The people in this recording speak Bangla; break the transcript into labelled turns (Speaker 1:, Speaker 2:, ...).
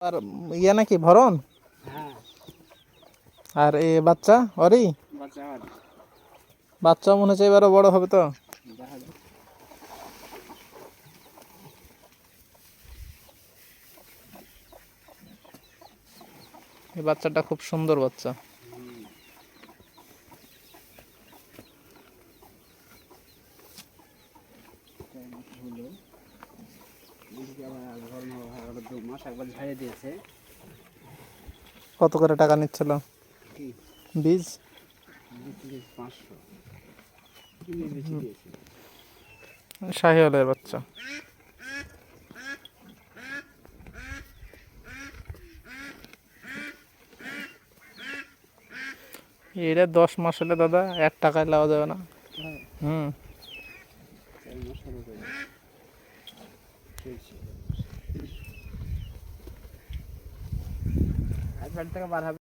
Speaker 1: আর ইয়ে নাকি ভরণ?
Speaker 2: হ্যাঁ,
Speaker 1: আর এ বাচ্চা ওরই
Speaker 2: বাচ্চা আর
Speaker 1: বাচ্চা মনে হচ্ছে এবারও বড় হবে তো।
Speaker 2: দেখা যাক।
Speaker 1: এই বাচ্চাটা খুব সুন্দর বাচ্চা।
Speaker 2: হলো এদিকে আবার ঘর আবার 2 মাস একবার ঝাড়িয়ে দিয়েছে।
Speaker 1: কত করে টাকা নিচ্ছিল
Speaker 2: কি
Speaker 1: বীজ?
Speaker 2: 500 কিনে বেশি দিয়েছে।
Speaker 1: শাহিওয়ালের বাচ্চা। এটা 10 মাস হলে দাদা 1 টাকায় নেওয়া যাবে না।
Speaker 2: হ্যাঁ,
Speaker 1: হুম
Speaker 2: 4 মাস হলো তো চলছে। 1 বাড়ি থেকে বার হবে।